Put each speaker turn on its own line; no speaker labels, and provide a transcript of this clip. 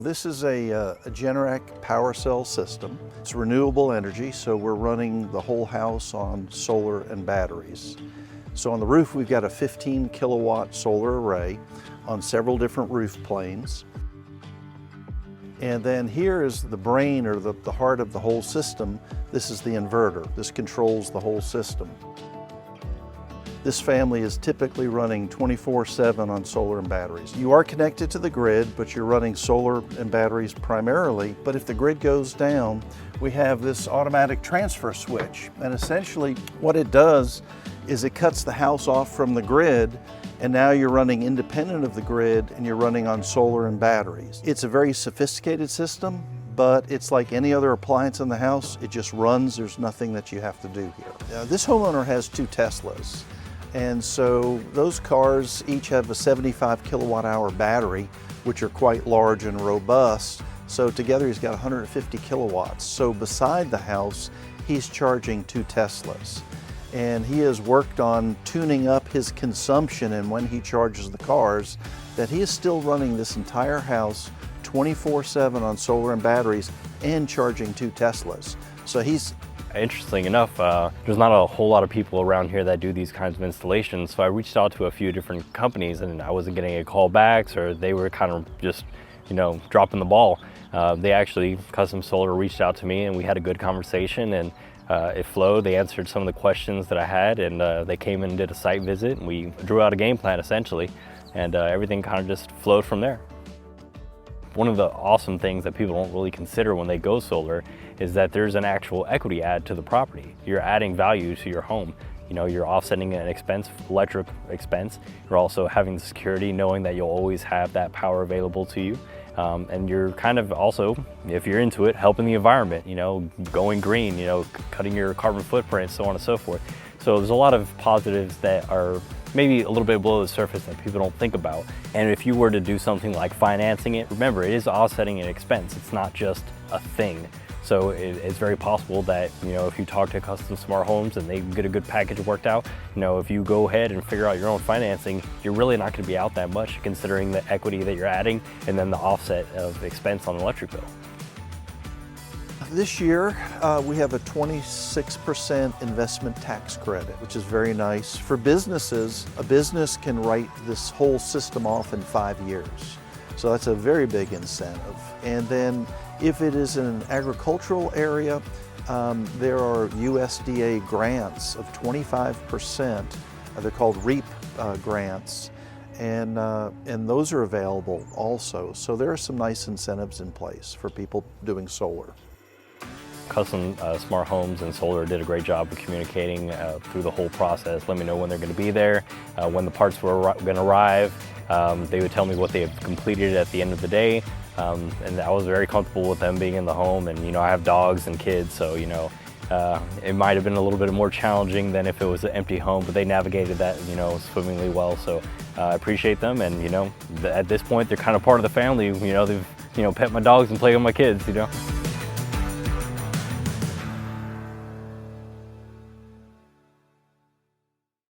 This is a Generac power cell system. It's renewable energy, so we're running the whole house on solar and batteries. So on the roof, we've got a 15 kilowatt solar array on several different roof planes. And then here is the brain, or the heart of the whole system. This is the inverter. This controls the whole system. This family is typically running 24/7 on solar and batteries. You are connected to the grid, but you're running solar and batteries primarily. But if the grid goes down, we have this automatic transfer switch. And essentially what it does is it cuts the house off from the grid, and now you're running independent of the grid and you're running on solar and batteries. It's a very sophisticated system, but it's like any other appliance in the house. It just runs. There's nothing that you have to do here. This homeowner has 2 Teslas. And so those cars each have a 75 kilowatt hour battery, which are quite large and robust. So together he's got 150 kilowatts. So beside the house, he's charging 2 Teslas. And he has worked on tuning up his consumption, and when he charges the cars, that he is still running this entire house 24/7 on solar and batteries and charging 2 Teslas. So he's
Interesting enough, there's not a whole lot of people around here that do these kinds of installations, so I reached out to a few different companies and I wasn't getting any callbacks, or they were kind of just, dropping the ball. They actually, Custom Solar, reached out to me and we had a good conversation, and it flowed. They answered some of the questions that I had, and they came and did a site visit, and we drew out a game plan essentially, and everything kind of just flowed from there. One of the awesome things that people don't really consider when they go solar is that there's an actual equity add to the property. You're adding value to your home. You're offsetting an expense, electric expense. You're also having the security, knowing that you'll always have that power available to you. And you're kind of also, if you're into it, helping the environment, going green, cutting your carbon footprint, so on and so forth. So there's a lot of positives that are maybe a little bit below the surface that people don't think about. And if you were to do something like financing it, remember, it is offsetting an expense. It's not just a thing. So it's very possible that, if you talk to Custom Smart Homes and they get a good package worked out, if you go ahead and figure out your own financing, you're really not going to be out that much considering the equity that you're adding and then the offset of expense on the electric bill.
This year, we have a 26% investment tax credit, which is very nice. For businesses, a business can write this whole system off in 5 years. So that's a very big incentive. And then if it is in an agricultural area, there are USDA grants of 25%. They're called REAP grants. And those are available also. So there are some nice incentives in place for people doing solar.
Custom Smart Homes and Solar did a great job of communicating through the whole process. Let me know when they're going to be there, when the parts were going to arrive. They would tell me what they have completed at the end of the day, and I was very comfortable with them being in the home. And I have dogs and kids, so it might have been a little bit more challenging than if it was an empty home, but they navigated that swimmingly well. So I appreciate them, and at this point they're kind of part of the family. They've pet my dogs and play with my kids.